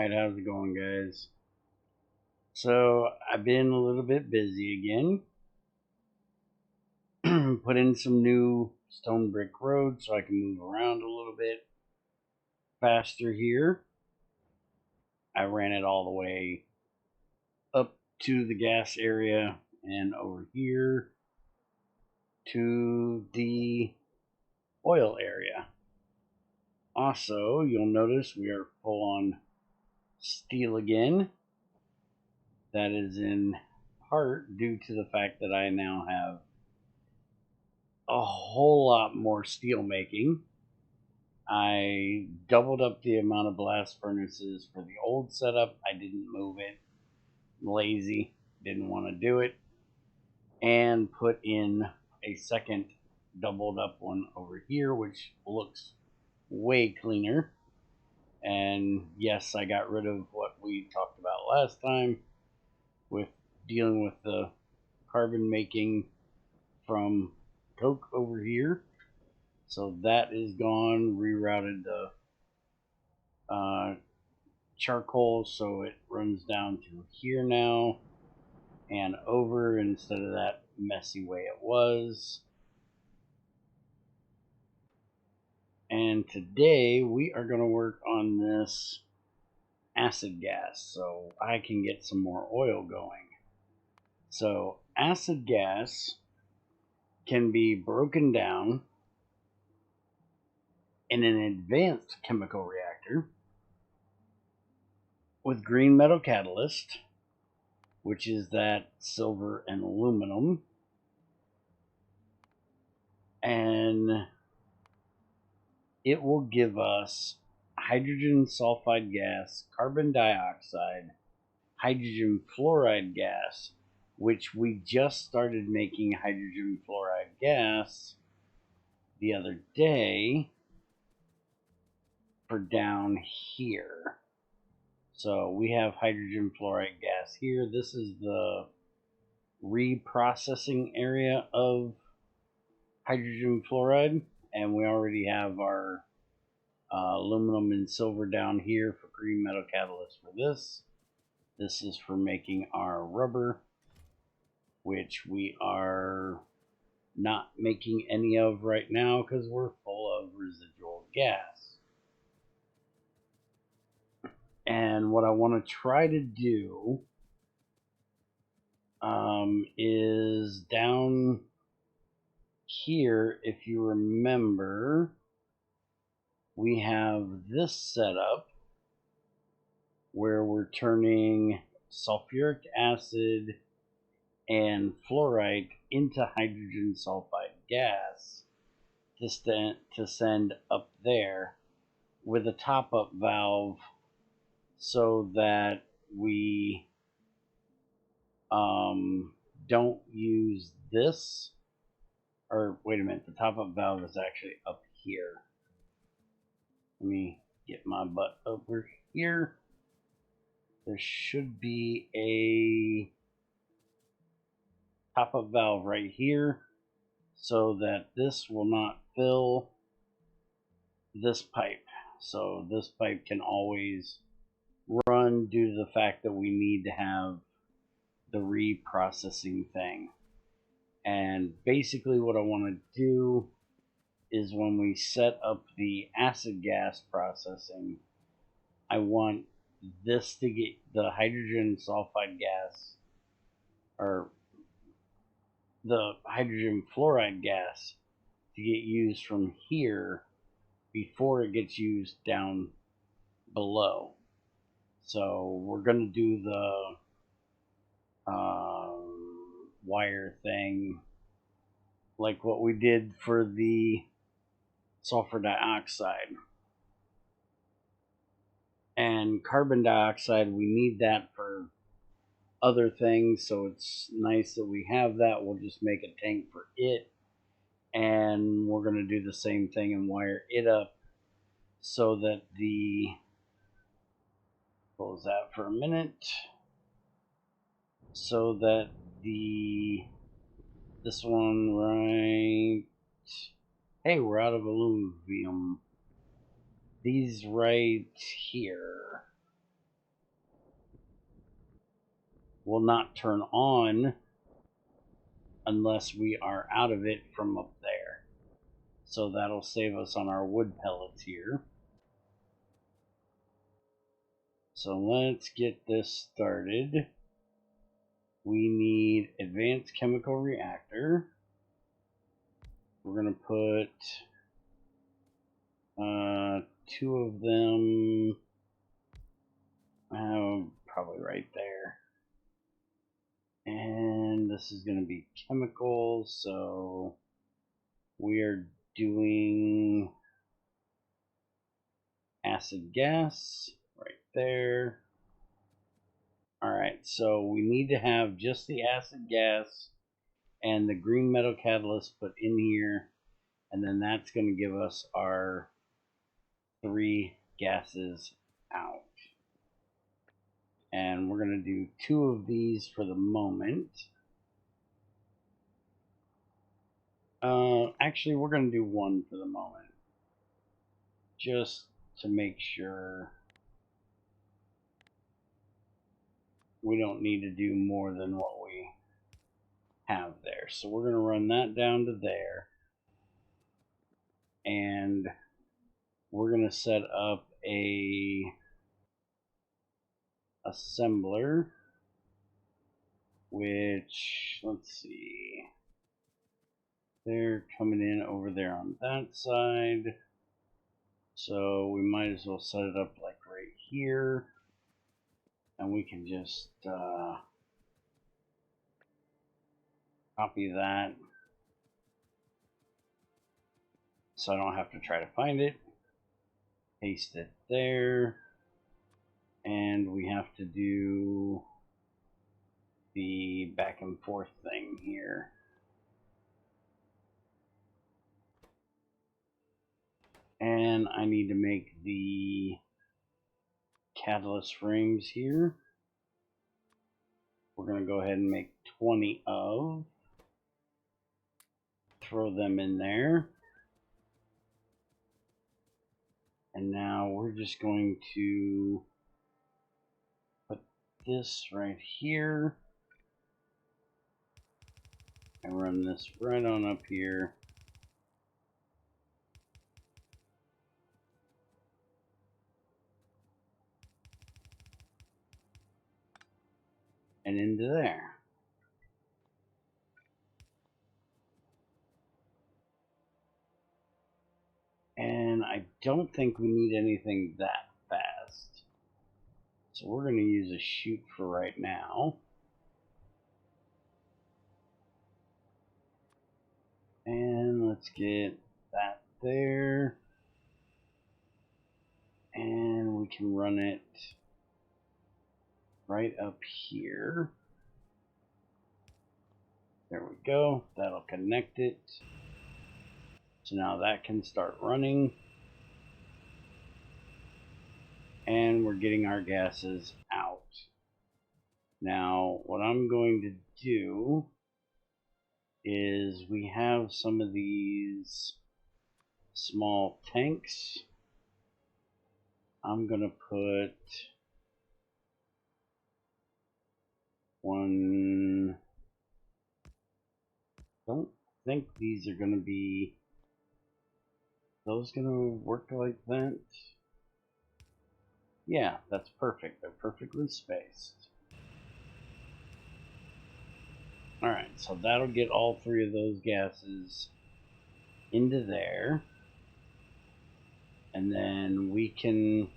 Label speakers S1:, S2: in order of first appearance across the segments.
S1: Alright, how's it going, guys? So, I've been a little bit busy again. Put in some new stone brick roads so I can move around a little bit faster here. I ran it all the way up to the gas area and over here to the oil area. Also, you'll notice we are full on steel again. That is in part due to the fact that I now have a whole lot more steel making. I doubled up the amount of blast furnaces for the old setup. I didn't move it. Lazy, didn't want to do it. And put in a second doubled up one over here, which looks way cleaner. And yes, I got rid of what we talked about last time with dealing with the carbon making from coke over here. So that is gone. Rerouted the charcoal so it runs down through here now and over instead of that messy way it was. And today we are going to work on this acid gas so I can get some more oil going. So acid gas can be broken down in an advanced chemical reactor with green metal catalyst, which is that silver and aluminum, and it will give us hydrogen sulfide gas, carbon dioxide, hydrogen fluoride gas, which we just started making hydrogen fluoride gas the other day for down here. So we have hydrogen fluoride gas here. This is the reprocessing area of hydrogen fluoride, and we already have our aluminum and silver down here for green metal catalyst for this. This is for making our rubber, which we are not making any of right now because we're full of residual gas. And what I want to try to do is down here, if you remember, we have this setup where we're turning sulfuric acid and fluorite into hydrogen sulfide gas to send up there with a top-up valve so that we don't use this. Or wait a minute, the top-up valve is actually up here. Let me get my butt over here. There should be a top-up valve right here so that this will not fill this pipe. So this pipe can always run due to the fact that we need to have the reprocessing thing. And basically what I want to do is when we set up the acid gas processing, I want this to get the hydrogen sulfide gas, or the hydrogen fluoride gas, to get used from here before it gets used down below. So we're going to do the wire thing like what we did for the sulfur dioxide. And carbon dioxide, we need that for other things, so it's nice that we have that. We'll just make a tank for it, and we're going to do the same thing and wire it up so that the, close that for a minute, so that this one right, hey, we're out of aluminum. These right here will not turn on unless we are out of it from up there. So that'll save us on our wood pellets here. So let's get this started. We need advanced chemical reactor. We're going to put 2 of them, probably right there. And this is going to be chemicals, so we are doing acid gas right there. Alright, so we need to have just the acid gas and the green metal catalyst put in here, and then that's going to give us our 3 gases out. And we're going to do 2 of these for the moment. Actually, we're going to do 1 for the moment, just to make sure we don't need to do more than what we have there. So we're going to run that down to there, and we're going to set up a assembler, which, let's see, they're coming in over there on that side, so we might as well set it up like right here, and we can just copy that so I don't have to try to find it, paste it there, and we have to do the back and forth thing here. And I need to make the catalyst rings here. We're going to go ahead and make 20 of, throw them in there. And now we're just going to put this right here and run this right on up here. And into there. And I don't think we need anything that fast. So we're going to use a chute for right now. And let's get that there. And we can run it right up here. There we go. That'll connect it. So now that can start running. And we're getting our gases out. Now, what I'm going to do is we have some of these small tanks. I'm going to put one. Don't think these are going to be those going to work like that. Yeah, that's perfect. They're perfectly spaced. Alright, so that'll get all 3 of those gases into there. And then we can,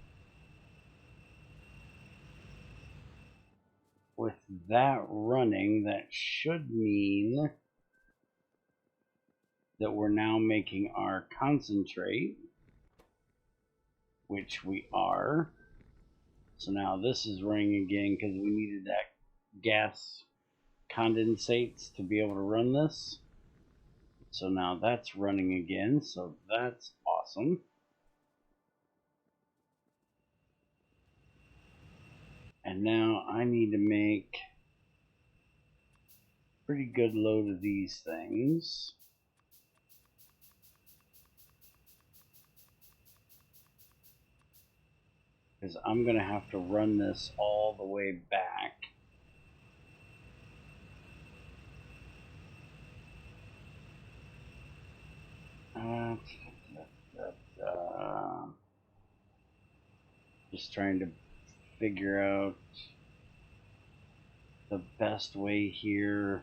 S1: with that running, that should mean that we're now making our concentrate, which we are. So now this is running again because we needed that gas condensates to be able to run this. So now that's running again, so that's awesome. And now I need to make a pretty good load of these things. Because I'm going to have to run this all the way back Just trying to figure out the best way here.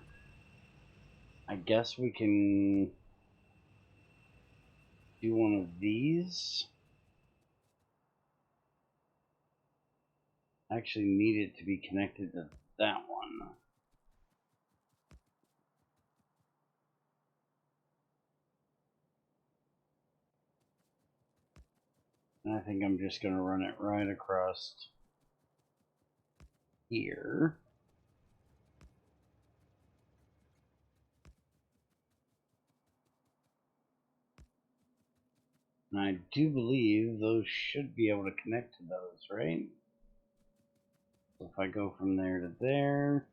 S1: I guess we can do one of these. I actually need it to be connected to that one. And I think I'm just going to run it right across here. And I do believe those should be able to connect to those, right? So if I go from there to there,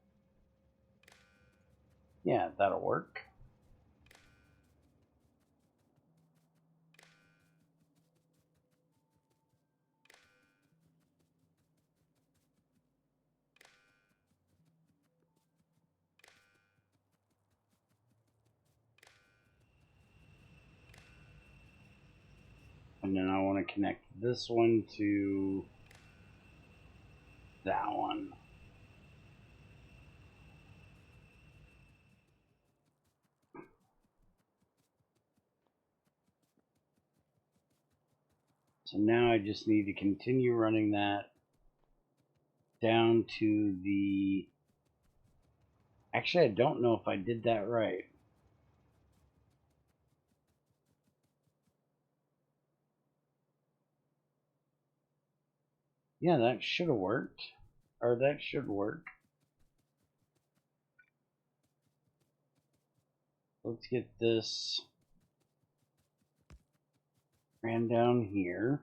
S1: yeah, that'll work. And then I want to connect this one to that one. So now I just need to continue running that down to the... Actually, I don't know if I did that right. Yeah, that should have worked. Or that should work. Let's get this ran down here.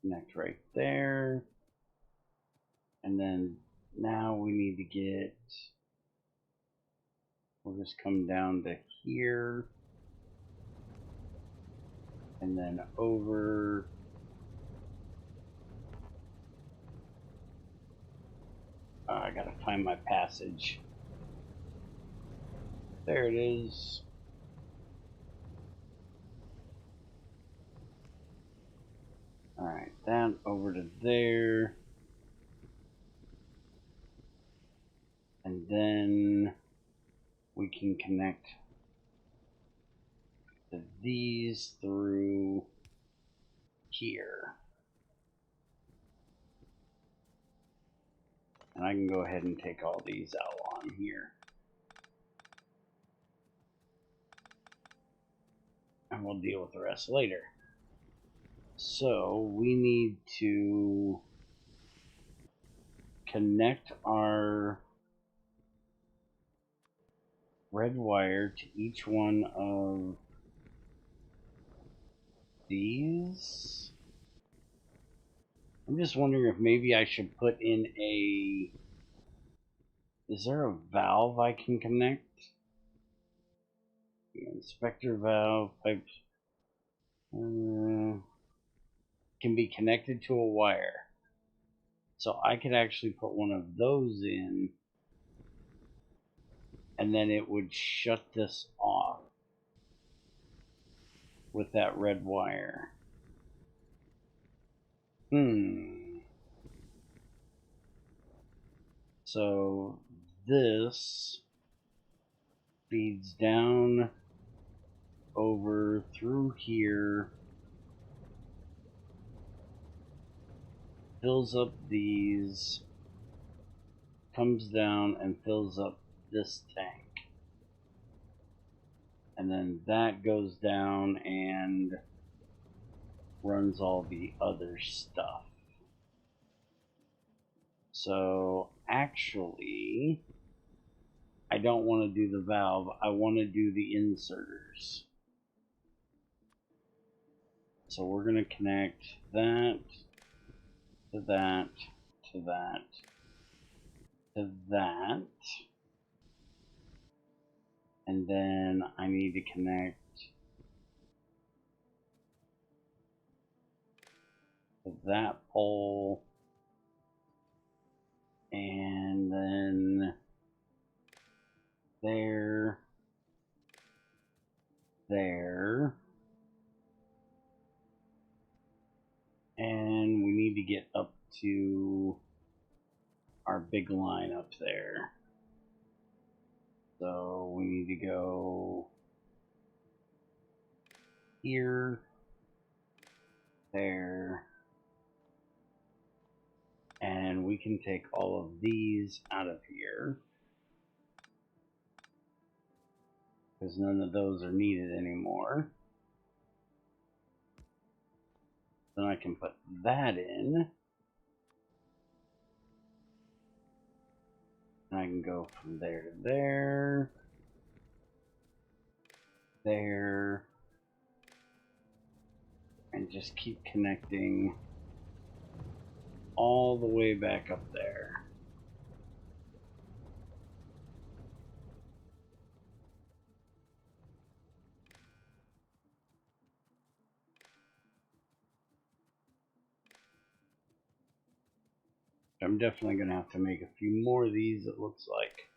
S1: Connect right there. And then now we need to get... We'll just come down to here. And then over... I gotta find my passage. There it is. Alright, that over to there. And then we can connect these through here. And I can go ahead and take all these out on here. And we'll deal with the rest later. So we need to connect our red wire to each one of these. I'm just wondering if maybe I should put in a... Is there a valve I can connect? Inspector valve pipes can be connected to a wire. So I could actually put one of those in, and then it would shut this off with that red wire. So this feeds down over through here, fills up these, comes down and fills up this tank. And then that goes down and runs all the other stuff. So actually, I don't want to do the valve. I want to do the inserters. So we're going to connect that to that to that to that. And then I need to connect to that pole. And then there, there, and we need to get up to our big line up there. So we need to go here, there, and we can take all of these out of here because none of those are needed anymore. Then I can put that in. And I can go from there to there, there, and just keep connecting all the way back up there. I'm definitely going to have to make a few more of these, it looks like.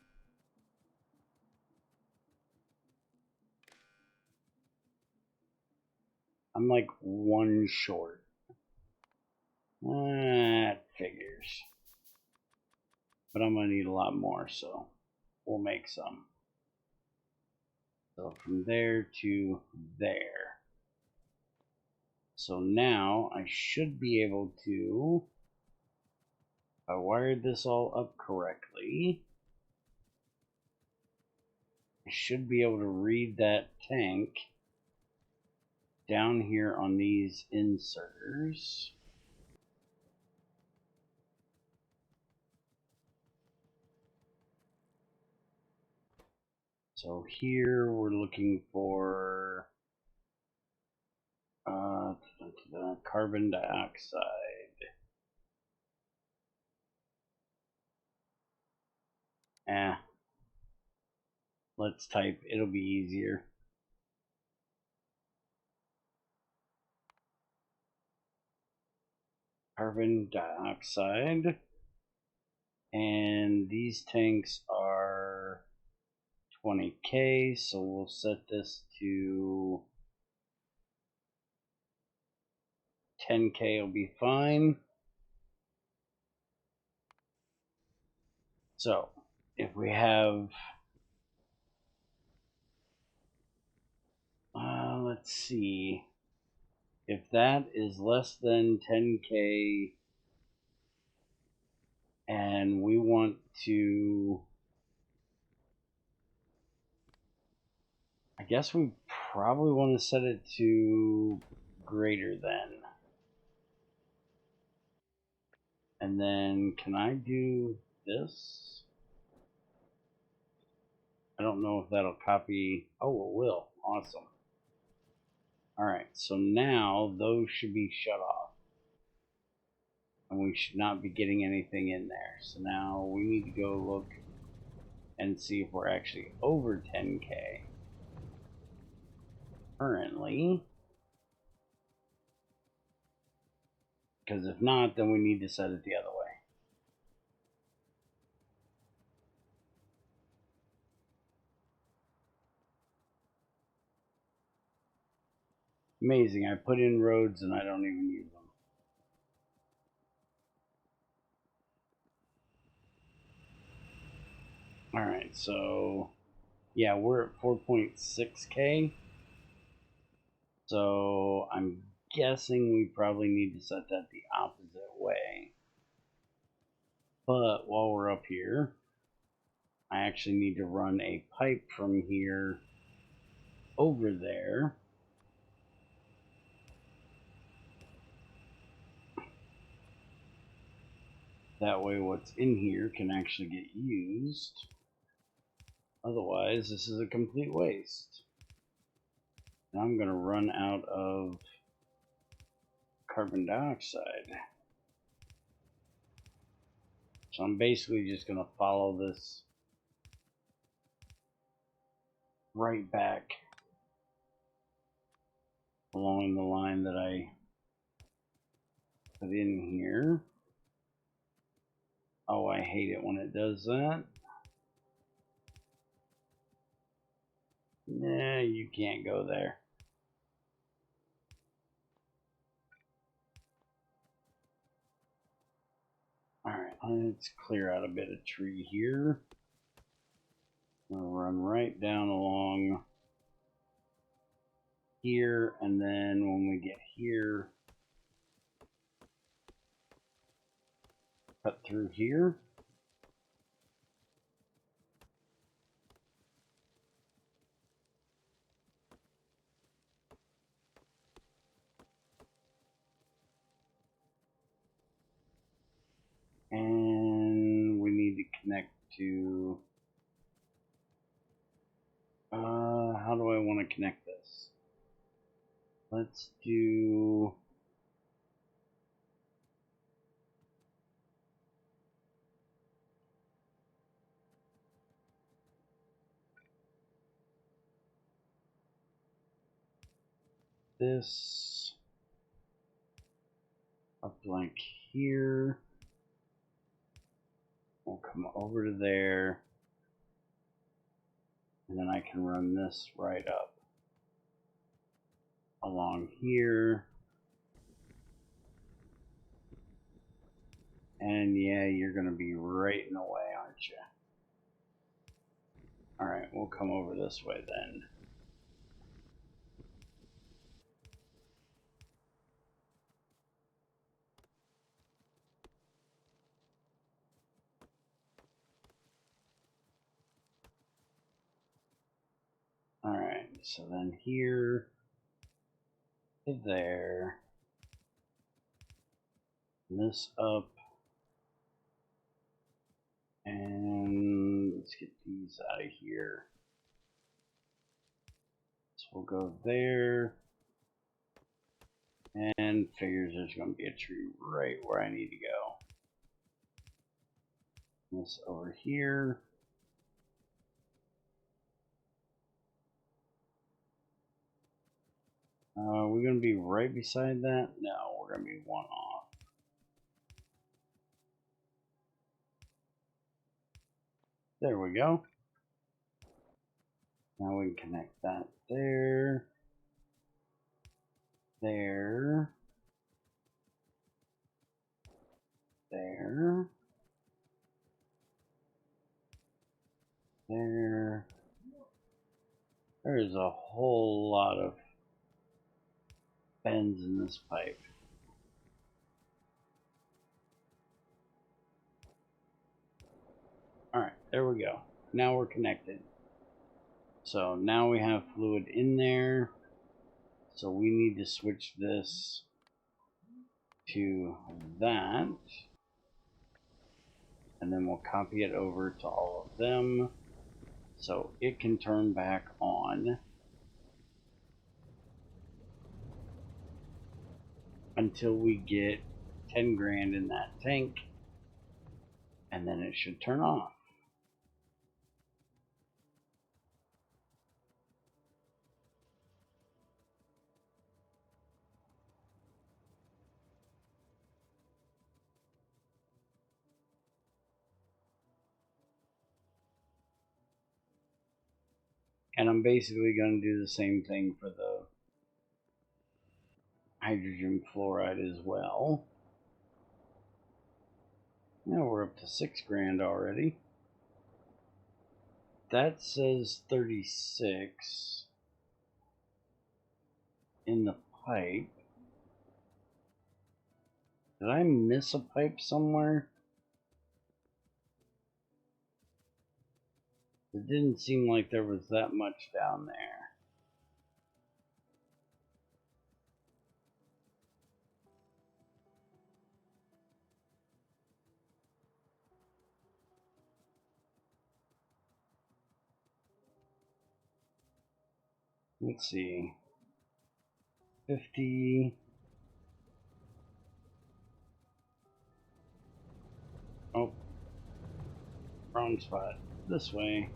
S1: I'm like one short. That figures. But I'm going to need a lot more, so we'll make some. So from there to there. So now I should be able to, if I wired this all up correctly, I should be able to read that tank down here on these inserters. So here we're looking for carbon dioxide. Let's type, it'll be easier. Carbon dioxide. And these tanks are 20K, so we'll set this to 10K will be fine. So if we have, let's see, if that is less than 10K and we want to, I guess we probably want to set it to greater than. And then can I do this? I don't know if that'll copy. Oh, it will. Awesome. Alright, so now those should be shut off. And we should not be getting anything in there. So now we need to go look and see if we're actually over 10K. Currently. Because if not, then we need to set it the other way. Amazing, I put in roads and I don't even use them. Alright, so yeah, we're at 4.6K. So I'm guessing we probably need to set that the opposite way. But while we're up here, I actually need to run a pipe from here over there. That way what's in here can actually get used. Otherwise, this is a complete waste. Now I'm going to run out of carbon dioxide. So I'm basically just going to follow this right back along the line that I put in here. Oh, I hate it when it does that. Nah, you can't go there. Alright, let's clear out a bit of tree here. We'll run right down along here, and then when we get here, cut through here. And we need to connect to, how do I want to connect this? Let's do, this up like here. We'll come over to there, and then I can run this right up along here. And yeah, you're gonna be right in the way, aren't you? Alright, we'll come over this way then. Alright, so then here to there. This up. And let's get these out of here. So we'll go there. And figures there's going to be a tree right where I need to go. This over here. We're going to be right beside that? No, we're going to be one off. There we go. Now we can connect that there. There. There. There. There's a whole lot of bends in this pipe. Alright, there we go. Now we're connected. So now we have fluid in there. So we need to switch this to that. And then we'll copy it over to all of them. So it can turn back on. Until we get 10 grand in that tank. And then it should turn off. And I'm basically going to do the same thing for the hydrogen fluoride as well. Now we're up to 6 grand already. That says 36 in the pipe. Did I miss a pipe somewhere? It didn't seem like there was that much down there. Let's see. 50. Oh. Wrong spot. This way.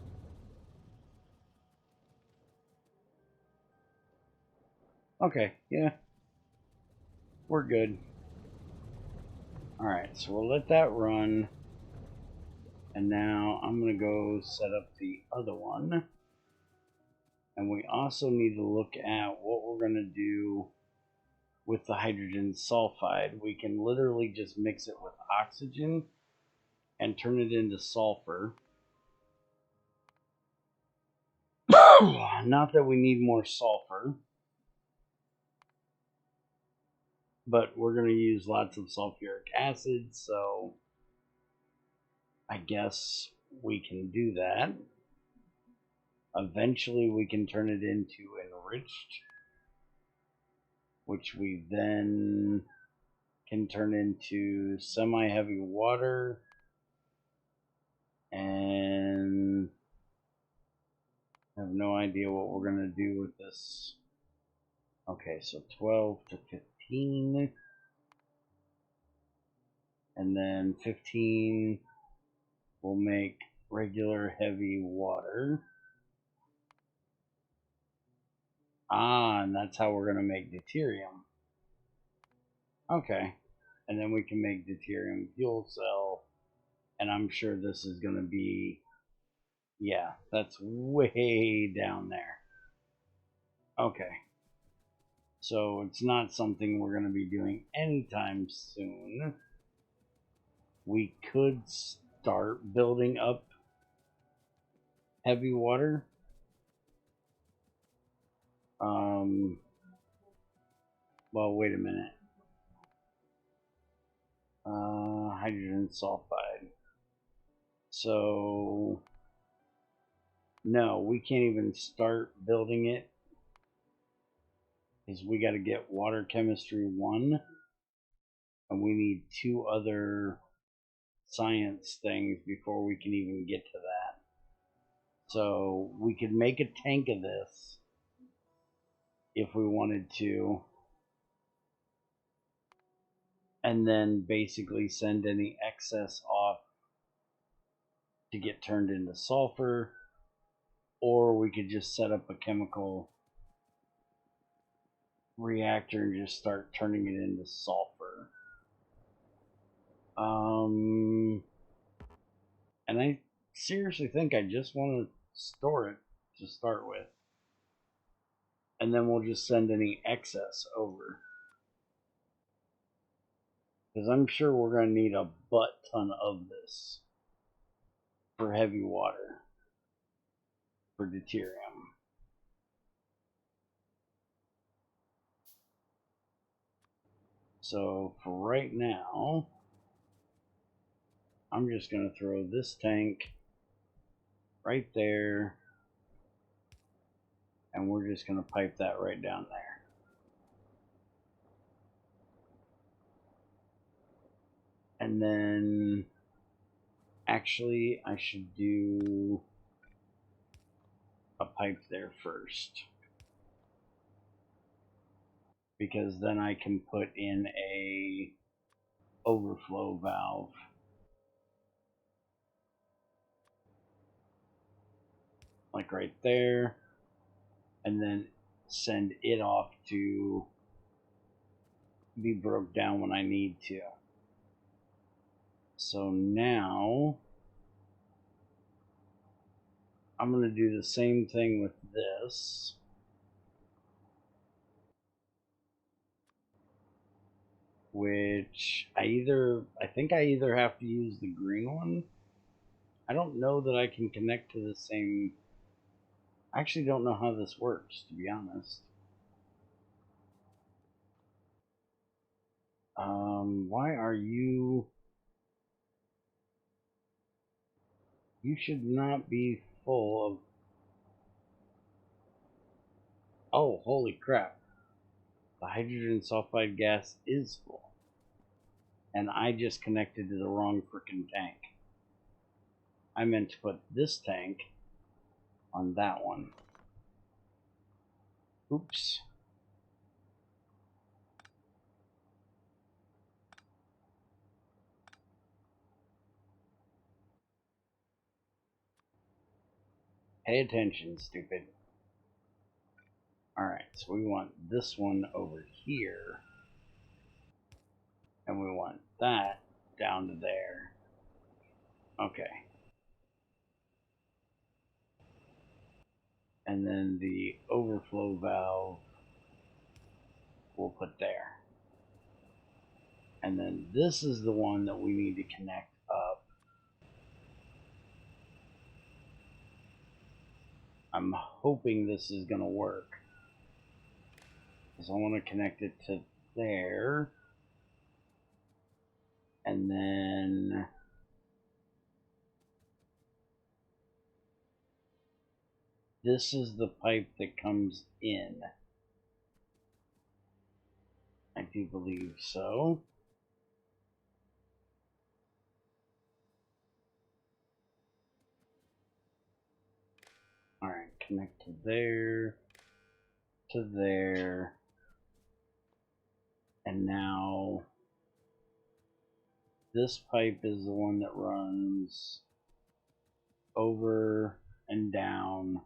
S1: Okay, yeah. We're good. Alright, so we'll let that run. And now I'm going to go set up the other one. And we also need to look at what we're going to do with the hydrogen sulfide. We can literally just mix it with oxygen and turn it into sulfur. Not that we need more sulfur, but we're going to use lots of sulfuric acid, so I guess we can do that. Eventually we can turn it into enriched, which we then can turn into semi-heavy water, and I have no idea what we're going to do with this. Okay, so 12 to 15, and then 15 will make regular heavy water. And that's how we're going to make deuterium. Okay, and then we can make deuterium fuel cell, and I'm sure this is going to be, yeah, that's way down there. Okay, so it's not something we're going to be doing anytime soon. We could start building up heavy water. Well, wait a minute. Hydrogen sulfide. So, no, we can't even start building it, because we got to get water chemistry 1, and we need 2 other science things before we can even get to that. So we could make a tank of this if we wanted to, and then basically send any excess off to get turned into sulfur, or we could just set up a chemical reactor and just start turning it into sulfur. And I seriously think I just want to store it to start with, and then we'll just send any excess over, because I'm sure we're going to need a butt ton of this for heavy water for deuterium. So for right now, I'm just going to throw this tank right there, and we're just going to pipe that right down there. And then actually I should do a pipe there first, because then I can put in a overflow valve. Like right there, and then send it off to be broke down when I need to. So now I'm going to do the same thing with this. Which I think I either have to use the green one. I don't know that I can connect to the same. I actually don't know how this works, to be honest. Why are you? You should not be full of. Oh, holy crap. The hydrogen sulfide gas is full. And I just connected to the wrong frickin' tank. I meant to put this tank on that one. Oops. Pay attention, stupid. Alright, so we want this one over here. And we want that down to there. Okay. And then the overflow valve we'll put there. And then this is the one that we need to connect up. I'm hoping this is going to work, because I want to connect it to there. And then this is the pipe that comes in. I do believe so. Alright, connect to there, and now this pipe is the one that runs over and down,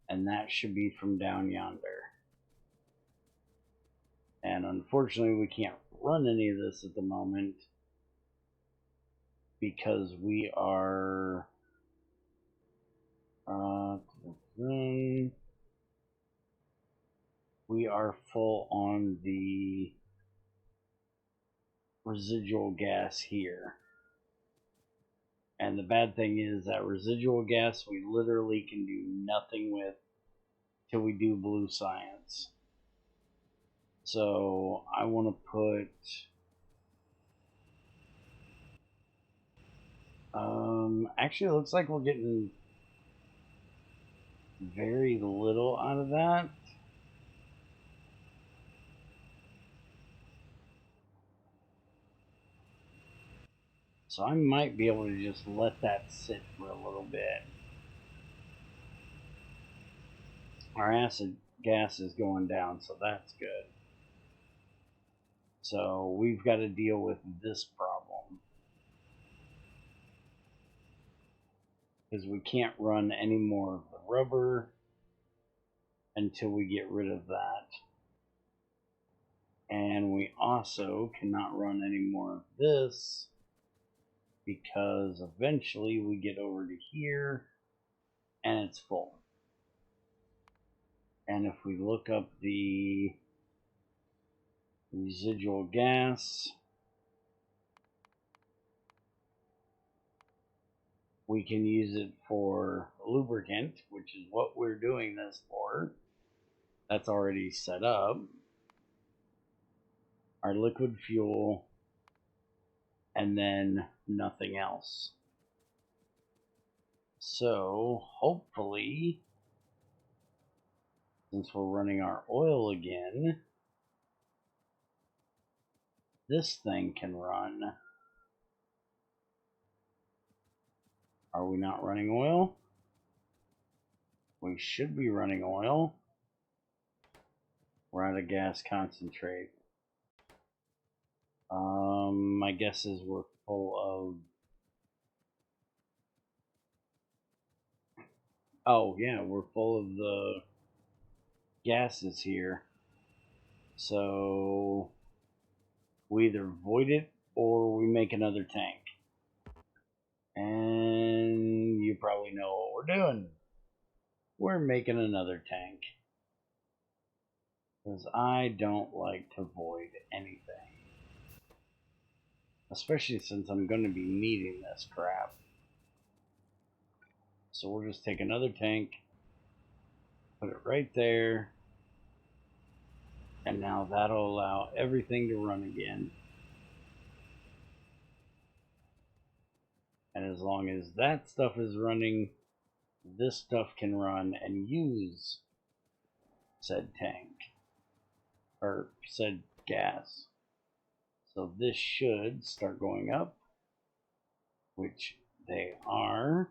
S1: and that should be from down yonder. And unfortunately we can't run any of this at the moment because we are full on the residual gas here. And the bad thing is that residual gas we literally can do nothing with till we do blue science. So I want to put actually it looks like we're getting very little out of that. So I might be able to just let that sit for a little bit. Our acid gas is going down, so that's good. So we've got to deal with this problem, because we can't run any more of the rubber until we get rid of that. And we also cannot run any more of this, because eventually we get over to here and it's full. And if we look up the residual gas, we can use it for lubricant, which is what we're doing this for. That's already set up. Our liquid fuel, and then nothing else. So hopefully, since we're running our oil again, this thing can run. Are we not running oil? We should be running oil. We're out of gas concentrate. My guess is we're full of... Oh yeah, we're full of the gases here. So we either void it or we make another tank. And you probably know what we're doing. We're making another tank, because I don't like to void anything, especially since I'm going to be needing this crap. So we'll just take another tank, put it right there, and now that'll allow everything to run again. And as long as that stuff is running, this stuff can run and use said tank, or said gas. So this should start going up, which they are,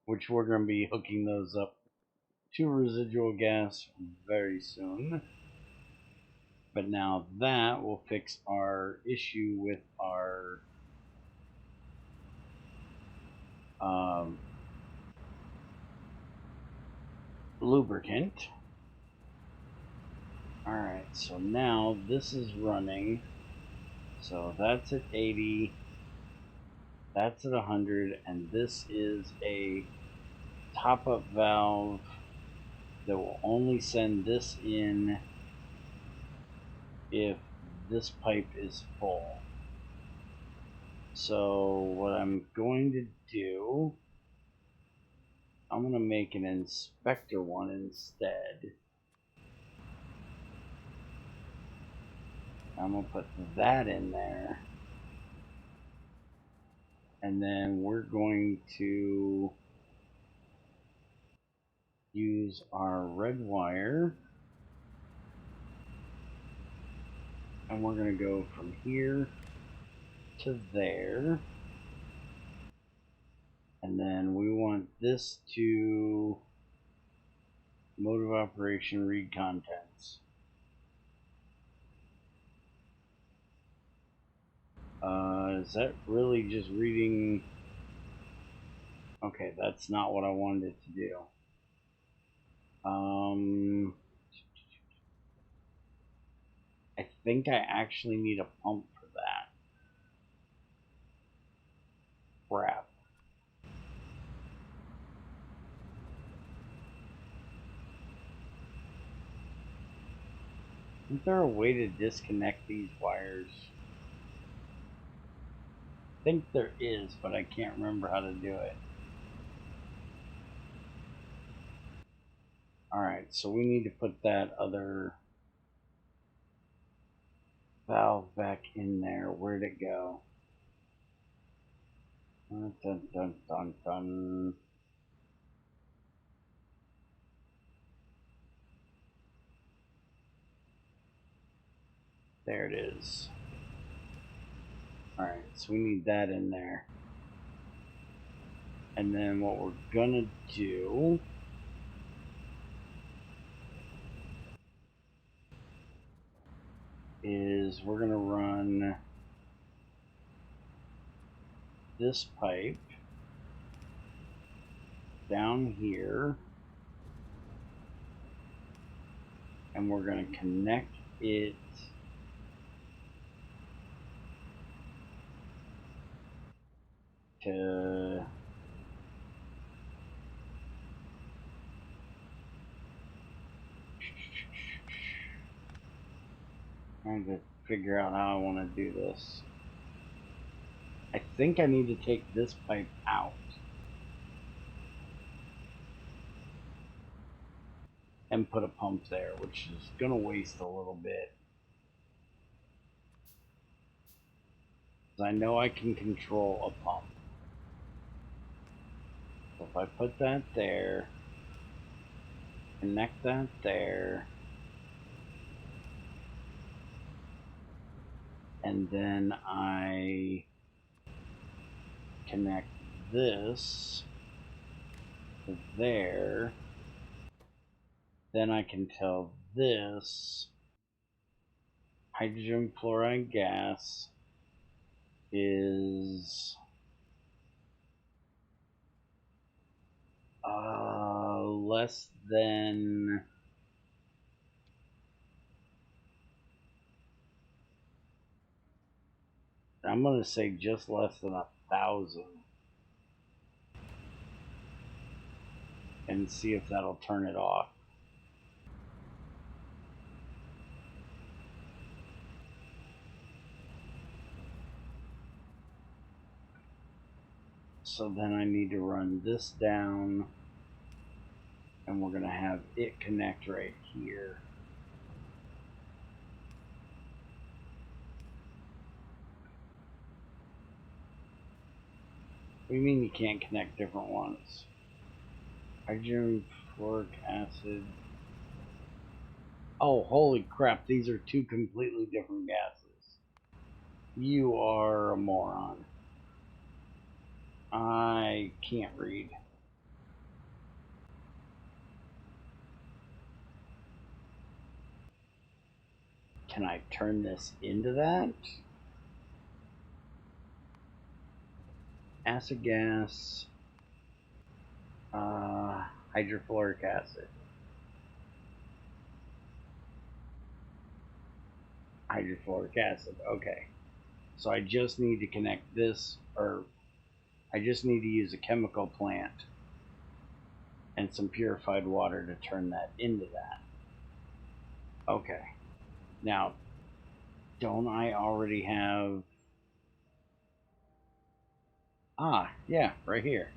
S1: which we're going to be hooking those up to residual gas very soon. But now that will fix our issue with our lubricant. Alright, so now this is running. So that's at 80. That's at 100, and this is a top-up valve that will only send this in if this pipe is full. So what I'm going to do, I'm going to make an inspector one instead. I'm going to put that in there. And then we're going to use our red wire. And we're going to go from here to there. And then we want this to mode of operation, read contents. Is that really just reading? Okay, that's not what I wanted it to do. I think I actually need a pump for that. Crap. Isn't there a way to disconnect these wires? I think there is, but I can't remember how to do it. Alright, so we need to put that other valve back in there. Where'd it go? Dun, dun, dun, dun. There it is. Alright, so we need that in there. And then what we're gonna do is we're gonna run this pipe down here, and we're gonna connect it to trying to figure out how I want to do this. I think I need to take this pipe out and put a pump there, which is gonna waste a little bit. I know I can control a pump. So if I put that there, connect that there, and then I connect this to there, then I can tell this hydrogen fluoride gas is less than I'm going to say just less than 1,000 and see if that'll turn it off. So then I need to run this down, and we're going to have it connect right here. What do you mean you can't connect different ones? Hydrogen fluoric acid. Oh, holy crap, these are two completely different gases. You are a moron. I can't read. Can I turn this into that? Acid gas, hydrofluoric acid. Hydrofluoric acid, okay. So I just need to connect this, or I just need to use a chemical plant and some purified water to turn that into that. Okay. Now, don't I already have... Ah, yeah, right here.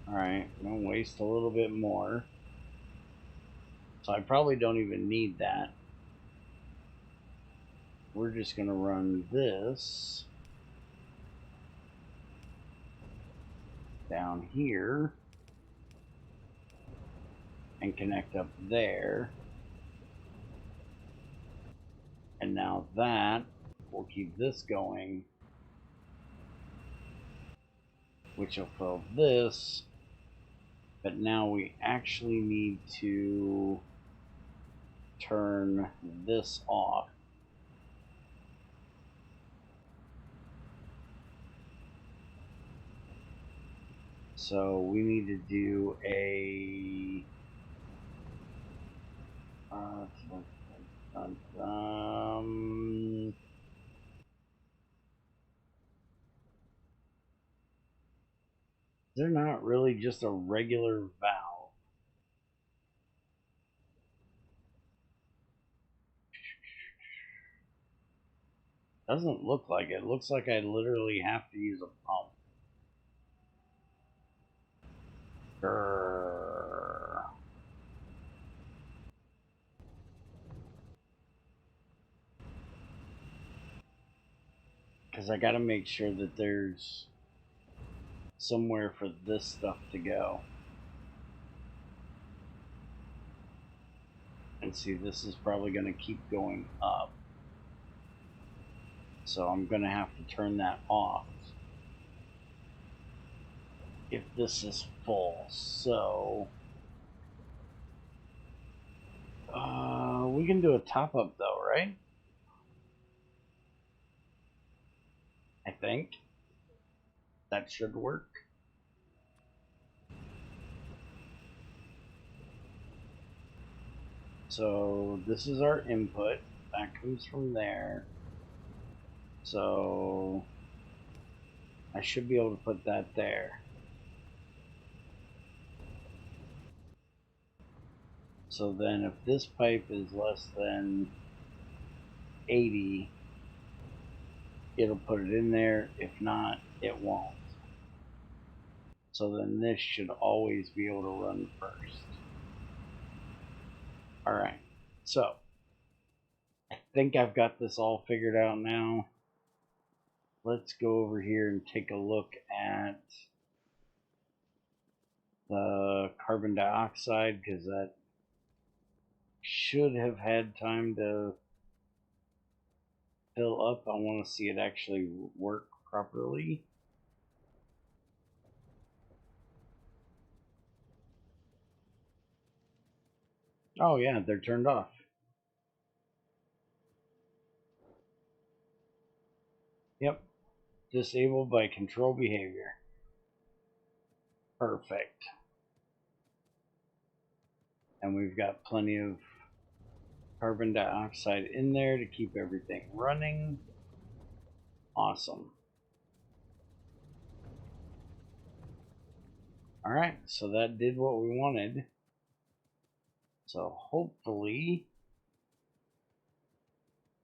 S1: Alright, I'm going to waste a little bit more. So I probably don't even need that. We're just going to run this down here and connect up there. And now that will keep this going, which will fill this. But now we actually need to turn this off. So we need to do a they're not really just a regular valve. Doesn't look like it. It looks like I literally have to use a pump. Grrr. Because I got to make sure that there's somewhere for this stuff to go. And see, this is probably going to keep going up. So I'm going to have to turn that off if this is full. So we can do a top up though, right? I think that should work. So this is our input. That comes from there. So I should be able to put that there. So then if this pipe is less than 80, it'll put it in there. If not, it won't. So then this should always be able to run first. Alright, so I think I've got this all figured out now. Let's go over here and take a look at the carbon dioxide, because that should have had time to fill up. I want to see it actually work properly. Oh yeah, they're turned off. Yep. Disabled by control behavior. Perfect. And we've got plenty of carbon dioxide in there to keep everything running. Awesome. Alright, so that did what we wanted. So hopefully,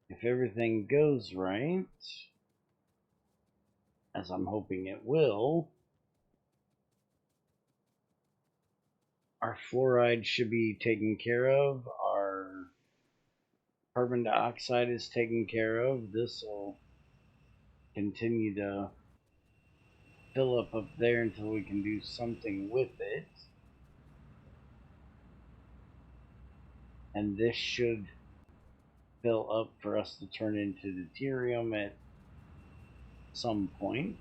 S1: if everything goes right, as I'm hoping it will, our fluoride should be taken care of. Our carbon dioxide is taken care of. This will continue to fill up there until we can do something with it. And this should fill up for us to turn into deuterium at some point.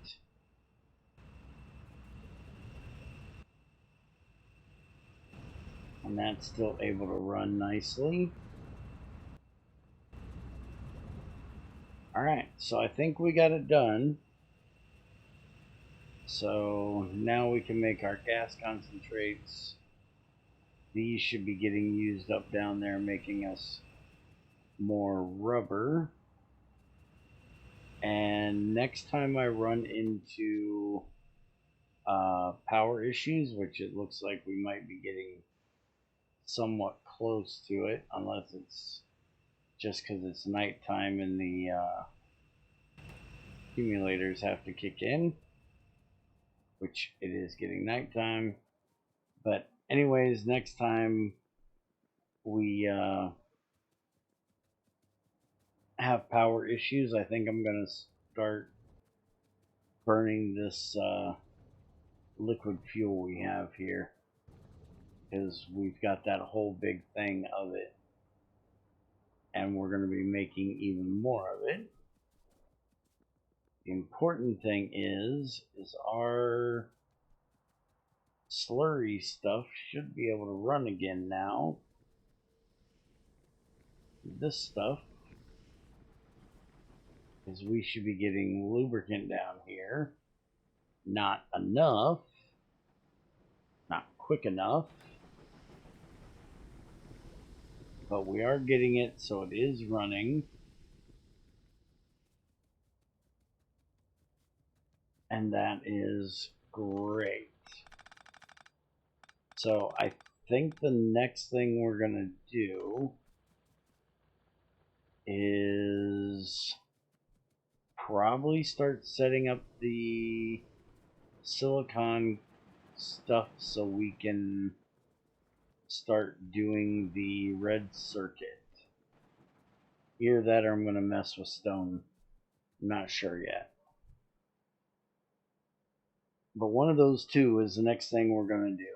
S1: And that's still able to run nicely. Alright, so I think we got it done. So now we can make our gas concentrates. These should be getting used up down there, making us more rubber. And next time I run into power issues, which it looks like we might be getting somewhat close to it, unless it's just because it's nighttime and the accumulators have to kick in, which it is getting nighttime. But anyways, next time we have power issues, I think I'm going to start burning this liquid fuel we have here, because we've got that whole big thing of it, and we're going to be making even more of it. The important thing is our slurry stuff should be able to run again now. This stuff is we should be getting lubricant down here. Not enough, not quick enough, but we are getting it, so it is running. And that is great. So I think the next thing we're going to do is probably start setting up the silicon stuff so we can start doing the red circuit. Either that or I'm going to mess with stone. I'm not sure yet. But one of those two is the next thing we're going to do.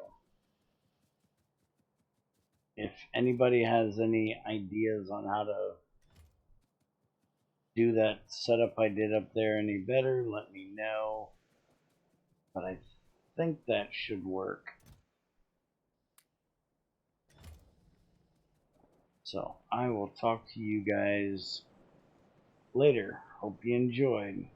S1: If anybody has any ideas on how to do that setup I did up there any better, let me know. But I think that should work. So I will talk to you guys later. Hope you enjoyed.